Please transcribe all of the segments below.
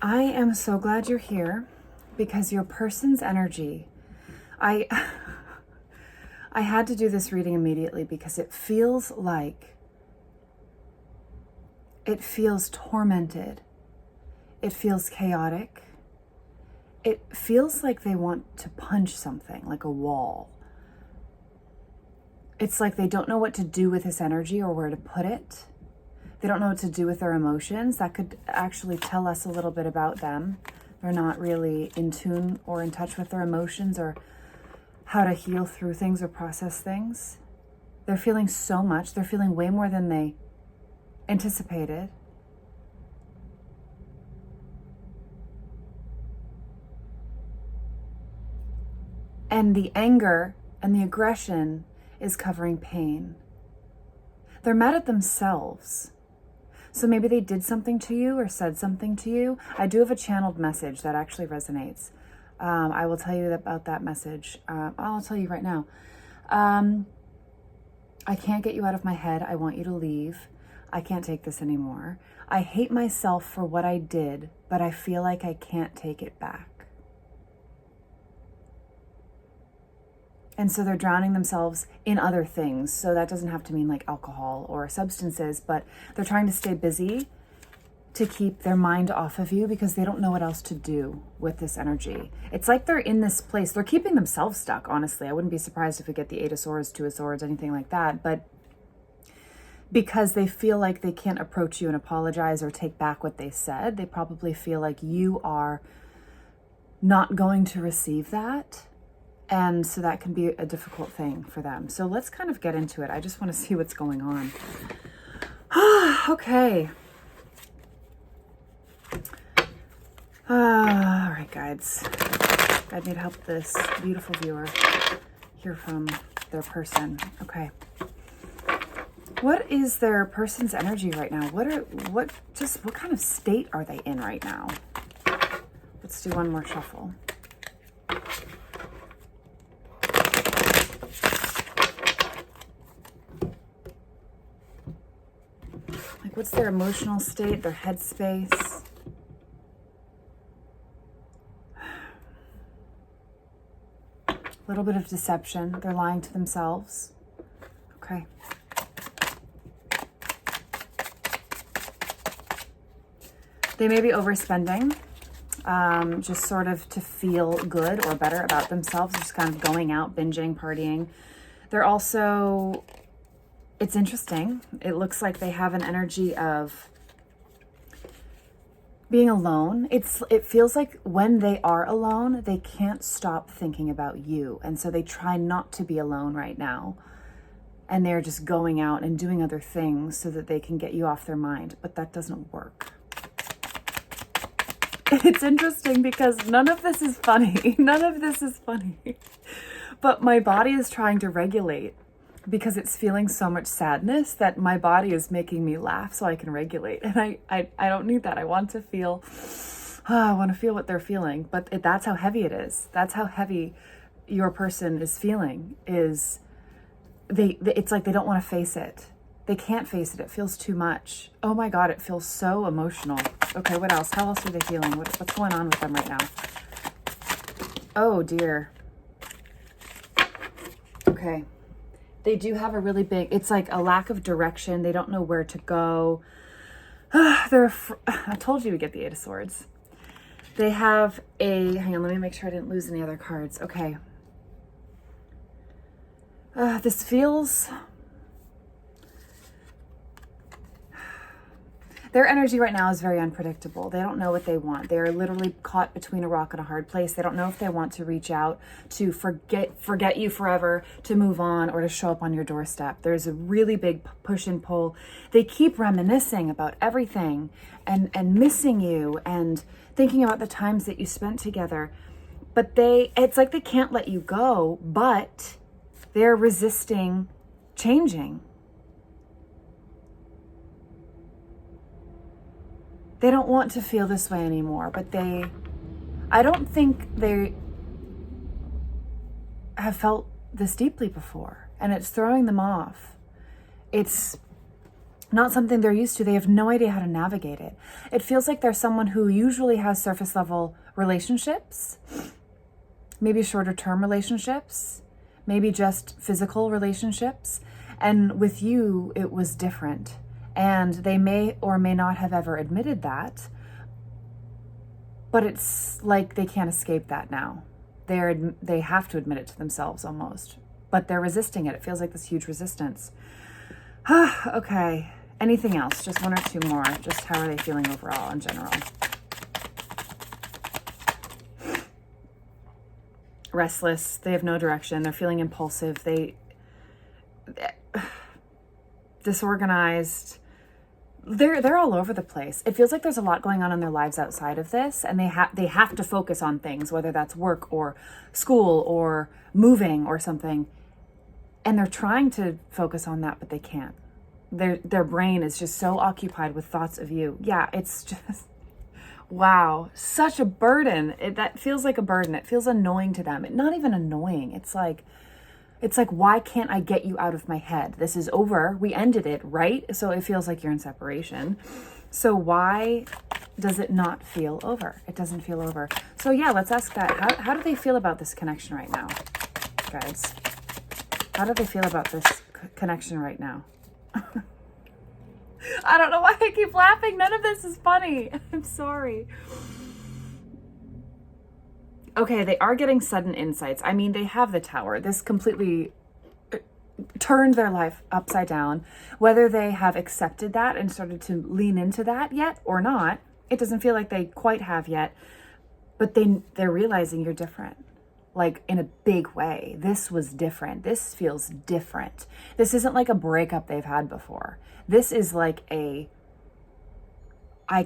I am so glad you're here because your person's energy, I I had to do this reading immediately because it feels tormented. It feels chaotic. It feels like they want to punch something, like a wall. It's like they don't know what to do with this energy or where to put it. They don't know what to do with their emotions. That could actually tell us a little bit about them. They're not really in tune or in touch with their emotions or how to heal through things or process things. They're feeling so much. They're feeling way more than they anticipated. And the anger and the aggression is covering pain. They're mad at themselves. So maybe they did something to you or said something to you. I do have a channeled message that actually resonates. I will tell you about that message. I'll tell you right now. I can't get you out of my head. I want you to leave. I can't take this anymore. I hate myself for what I did, but I feel like I can't take it back. And so they're drowning themselves in other things. So that doesn't have to mean like alcohol or substances, but they're trying to stay busy to keep their mind off of you because they don't know what else to do with this energy. It's like they're in this place. They're keeping themselves stuck, honestly. I wouldn't be surprised if we get the Eight of Swords, Two of Swords, anything like that. But because they feel like they can't approach you and apologize or take back what they said, they probably feel like you are not going to receive that. And so that can be a difficult thing for them. So let's kind of get into it. I just want to see what's going on. Okay. All right, guides. I need help this beautiful viewer hear from their person. Okay. What is their person's energy right now? What kind of state are they in right now? Let's do one more shuffle. Like, what's their emotional state, their headspace? A little bit of deception. They're lying to themselves. Okay. They may be overspending, just sort of to feel good or better about themselves, just kind of going out, binging, partying. They're also... It's interesting. It looks like they have an energy of being alone. It feels like when they are alone, they can't stop thinking about you. And so they try not to be alone right now. And they're just going out and doing other things so that they can get you off their mind. But that doesn't work. It's interesting because none of this is funny. None of this is funny. But my body is trying to regulate because it's feeling so much sadness that my body is making me laugh so I can regulate. And I don't need that. I want to feel, I want to feel what they're feeling. But that's how heavy it is. That's how heavy your person is feeling. Is it's like they don't want to face it. They can't face it. It feels too much. Oh my God, it feels so emotional. Okay, what else? How else are they feeling? What's going on with them right now? Oh dear. Okay. They do have a really big, it's like a lack of direction. They don't know where to go. I told you we get the Eight of Swords. They have hang on, let me make sure I didn't lose any other cards. Okay. This feels, their energy right now is very unpredictable. They don't know what they want. They're literally caught between a rock and a hard place. They don't know if they want to reach out, to forget you forever, to move on, or to show up on your doorstep. There's a really big push and pull. They keep reminiscing about everything and missing you and thinking about the times that you spent together. But it's like they can't let you go, but they're resisting changing. They don't want to feel this way anymore, but I don't think they have felt this deeply before, and it's throwing them off. It's not something they're used to. They have no idea how to navigate it. It feels like they're someone who usually has surface level relationships, maybe shorter term relationships, maybe just physical relationships. And with you, it was different. And they may or may not have ever admitted that, but it's like they can't escape that now. They have to admit it to themselves almost, but they're resisting it. It feels like this huge resistance. Okay. Anything else? Just one or two more. Just how are they feeling overall in general? Restless. They have no direction. They're feeling impulsive. Disorganized. They're all over the place. It feels like there's a lot going on in their lives outside of this, and they have to focus on things, whether that's work or school or moving or something. And they're trying to focus on that, but they can't. Their brain is just so occupied with thoughts of you. Yeah, it's just, wow, such a burden. That feels like a burden. It feels annoying to them. Not even annoying. It's like, why can't I get you out of my head? This is over. We ended it, right? So it feels like you're in separation. So why does it not feel over? It doesn't feel over. So yeah, let's ask that. How do they feel about this connection right now, guys? How do they feel about this connection right now? I don't know why I keep laughing. None of this is funny. I'm sorry. Okay, they are getting sudden insights. I mean, they have the Tower. This completely turned their life upside down. Whether they have accepted that and started to lean into that yet or not, it doesn't feel like they quite have yet. But they're realizing you're different. Like in a big way. This was different. This feels different. This isn't like a breakup they've had before. This is like I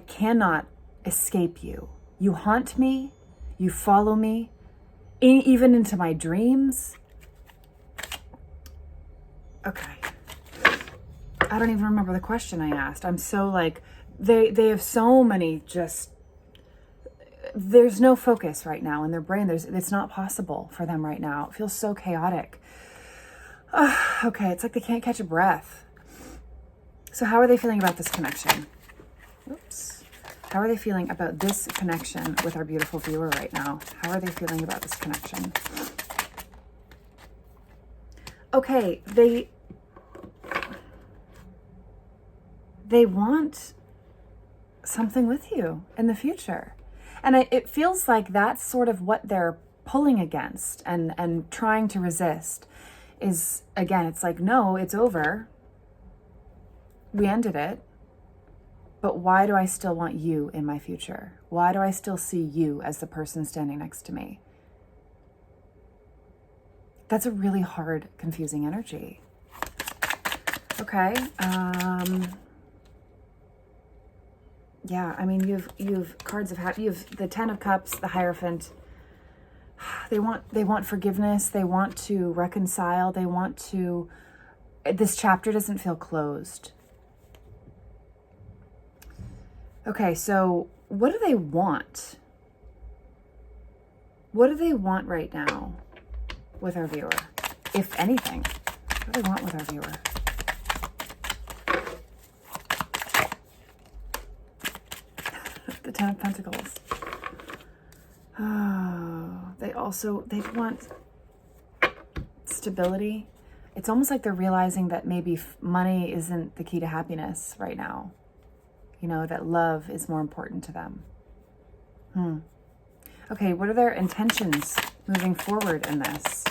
cannot escape you. You haunt me. You follow me, even into my dreams. Okay. I don't even remember the question I asked. I'm so like, they have so many there's no focus right now in their brain. It's not possible for them right now. It feels so chaotic. Okay, it's like they can't catch a breath. So how are they feeling about this connection? Oops. How are they feeling about this connection with our beautiful viewer right now? How are they feeling about this connection? Okay, they want something with you in the future. And it feels like that's sort of what they're pulling against and trying to resist is, again, it's like, no, it's over. We ended it. But why do I still want you in my future? Why do I still see you as the person standing next to me? That's a really hard, confusing energy. Okay. Yeah, I mean, you've cards of you have the Ten of Cups, the Hierophant. They want forgiveness. They want to reconcile. They want to. This chapter doesn't feel closed. Okay, so what do they want? What do they want right now with our viewer, if anything? What do they want with our viewer? The Ten of Pentacles. Oh, they want stability. It's almost like they're realizing that maybe money isn't the key to happiness right now. You know, that love is more important to them. Okay, what are their intentions moving forward in this?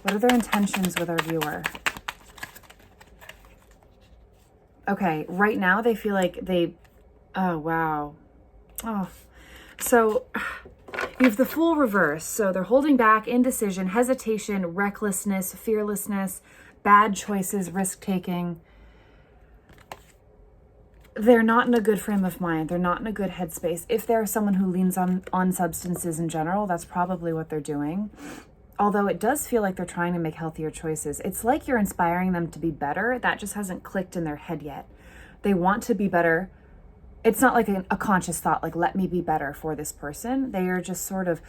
What are their intentions with our viewer? Okay, right now they feel like oh, wow. Oh, so you have the Fool reverse. So they're holding back, indecision, hesitation, recklessness, fearlessness, bad choices, risk-taking. They're not in a good frame of mind. They're not in a good headspace. If they're someone who leans on substances in general, that's probably what they're doing. Although it does feel like they're trying to make healthier choices. It's like you're inspiring them to be better. That just hasn't clicked in their head yet. They want to be better. It's not like a conscious thought, like, let me be better for this person. They are just sort of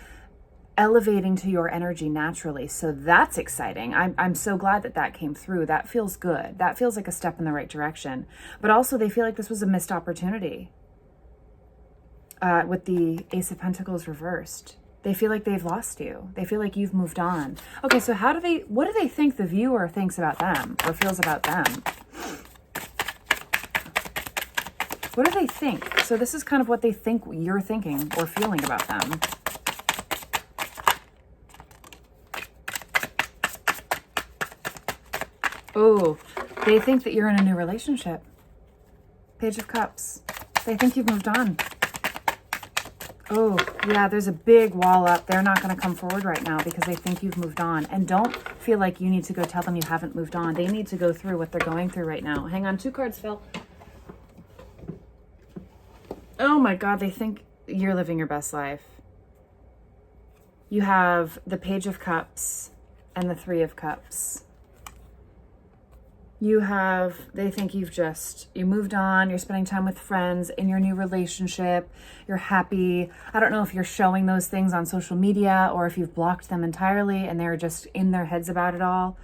elevating to your energy naturally. So that's exciting. I'm so glad that that came through. That feels good. That feels like a step in the right direction. But also they feel like this was a missed opportunity. With the Ace of Pentacles reversed. They feel like they've lost you. They feel like you've moved on. Okay, so what do they think the viewer thinks about them or feels about them? What do they think? So this is kind of what they think you're thinking or feeling about them. Oh, they think that you're in a new relationship. Page of Cups. They think you've moved on. Oh, yeah, there's a big wall up. They're not going to come forward right now because they think you've moved on. And don't feel like you need to go tell them you haven't moved on. They need to go through what they're going through right now. Hang on, 2 cards fell. Oh my God, they think you're living your best life. You have the Page of Cups and the 3 of Cups. They think you moved on, you're spending time with friends in your new relationship, you're happy. I don't know if you're showing those things on social media or if you've blocked them entirely and they're just in their heads about it all.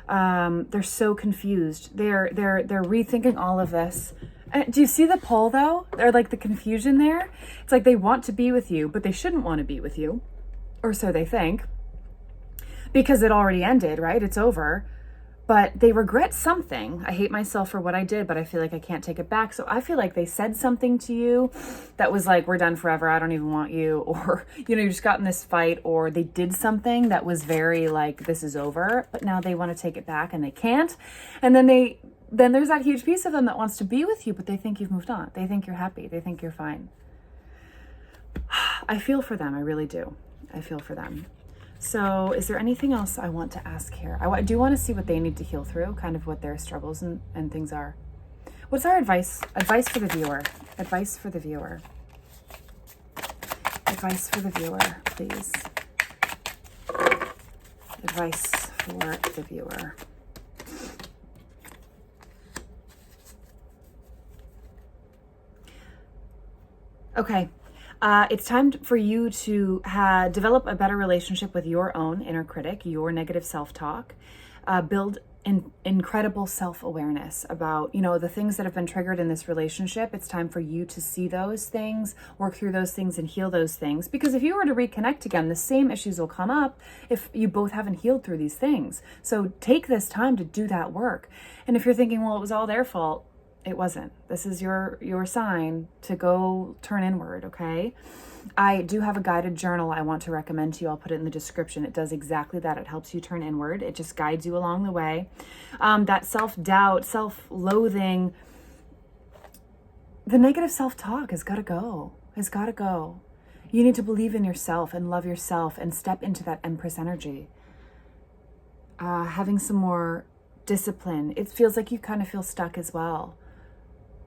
They're so confused. They're rethinking all of this. Do you see the pull though? They're like the confusion there. It's like they want to be with you, but they shouldn't want to be with you. Or so they think. Because it already ended, right? It's over. But they regret something. I hate myself for what I did, but I feel like I can't take it back. So I feel like they said something to you that was like, we're done forever. I don't even want you. Or, you just got in this fight, or they did something that was very like, this is over, but now they want to take it back and they can't. And then there's that huge piece of them that wants to be with you, but they think you've moved on. They think you're happy. They think you're fine. I feel for them. I really do. I feel for them. So is there anything else I want to ask here? I do want to see what they need to heal through, kind of what their struggles and things are. What's our advice? Advice for the viewer. Advice for the viewer. Advice for the viewer, please. Advice for the viewer. Okay. It's time for you to develop a better relationship with your own inner critic, your negative self-talk. Build incredible self-awareness about, the things that have been triggered in this relationship. It's time for you to see those things, work through those things, and heal those things. Because if you were to reconnect again, the same issues will come up if you both haven't healed through these things. So take this time to do that work. And if you're thinking, well, it was all their fault, it wasn't. This is your sign to go turn inward, okay? I do have a guided journal I want to recommend to you. I'll put it in the description. It does exactly that. It helps you turn inward. It just guides you along the way. That self-doubt, self-loathing, the negative self-talk has got to go. Has got to go. You need to believe in yourself and love yourself and step into that Empress energy. Having some more discipline. It feels like you kind of feel stuck as well.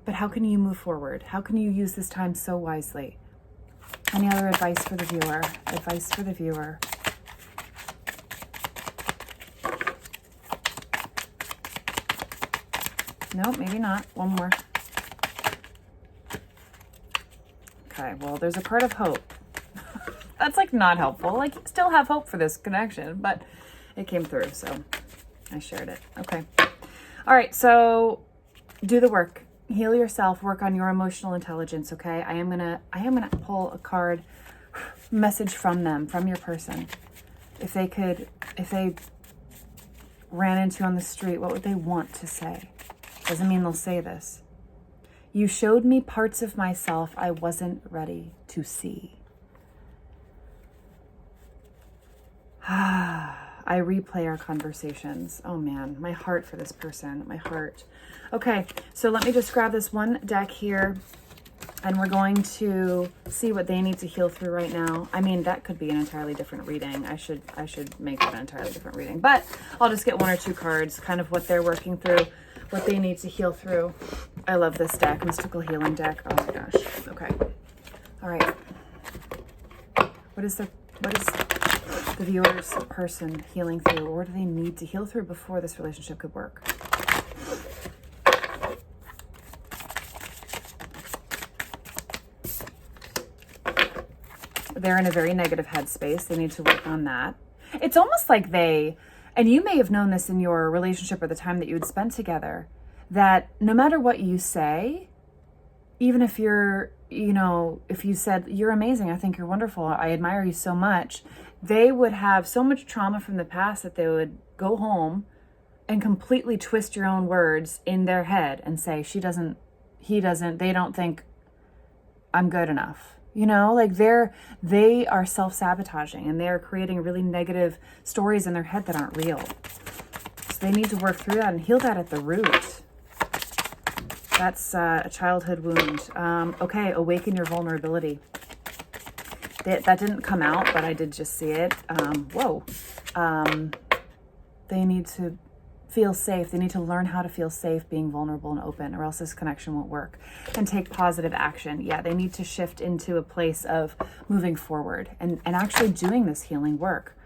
But how can you move forward? How can you use this time so wisely? Any other advice for the viewer? Advice for the viewer. No, maybe not. One more. Okay, well, there's a card of hope. That's like not helpful. Like, you still have hope for this connection, but it came through, so I shared it. Okay. All right, so do the work. Heal yourself, work on your emotional intelligence, okay? I am gonna pull a card, message from them, from your person. If they ran into you on the street, what would they want to say? Doesn't mean they'll say this. You showed me parts of myself I wasn't ready to see. I replay our conversations. Oh man, my heart for this person, my heart. Okay, so let me just grab this one deck here and we're going to see what they need to heal through right now. I mean, that could be an entirely different reading. I should make that an entirely different reading, but I'll just get 1 or 2 cards, kind of what they're working through, what they need to heal through. I love this deck, Mystical Healing deck. Oh my gosh. Okay. All right. What is the viewer's person healing through, or what do they need to heal through before this relationship could work? They're in a very negative headspace. They need to work on that. It's almost like and you may have known this in your relationship or the time that you had spent together, that no matter what you say, even if if you said, you're amazing, I think you're wonderful, I admire you so much, they would have so much trauma from the past that they would go home and completely twist your own words in their head and say, he doesn't, they don't think I'm good enough. Like they are self-sabotaging and they're creating really negative stories in their head that aren't real. So they need to work through that and heal that at the root. That's a childhood wound. Okay, awaken your vulnerability. That didn't come out, but I did just see it. They need to feel safe. They need to learn how to feel safe being vulnerable and open, or else this connection won't work. And take positive action. Yeah, they need to shift into a place of moving forward and actually doing this healing work.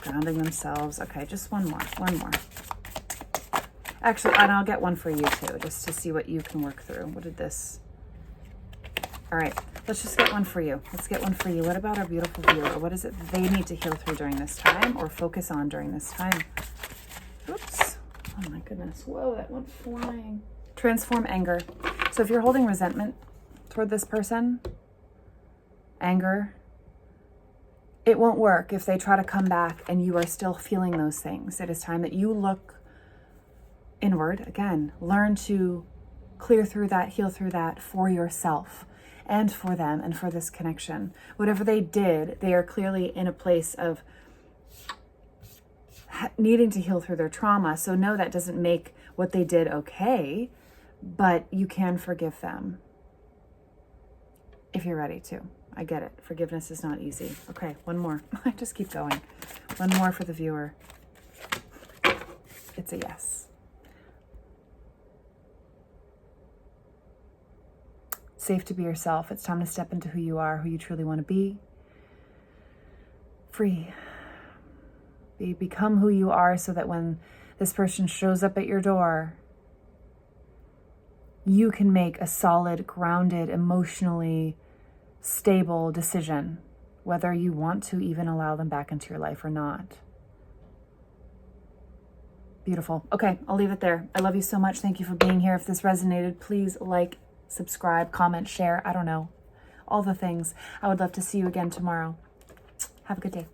Grounding themselves. Okay, just one more. Actually, and I'll get one for you too, just to see what you can work through. What did this? All right, let's just get one for you. Let's get one for you. What about our beautiful viewer? What is it they need to heal through during this time or focus on during this time? Oops. Oh my goodness. Whoa, that went flying. Transform anger. So if you're holding resentment toward this person, anger, it won't work if they try to come back and you are still feeling those things. It is time that you look inward. Again, learn to clear through that, heal through that for yourself and for them and for this connection. Whatever they did, they are clearly in a place of needing to heal through their trauma. So no, that doesn't make what they did okay, but you can forgive them if you're ready to. I get it. Forgiveness is not easy. Okay, one more. I just keep going. One more for the viewer. It's a yes. Safe to be yourself. It's time to step into who you are, who you truly want to be. Free. Become who you are so that when this person shows up at your door, you can make a solid, grounded, emotionally stable decision, whether you want to even allow them back into your life or not. Beautiful. Okay, I'll leave it there. I love you so much. Thank you for being here. If this resonated, please like, subscribe, comment, share. I don't know. All the things. I would love to see you again tomorrow. Have a good day.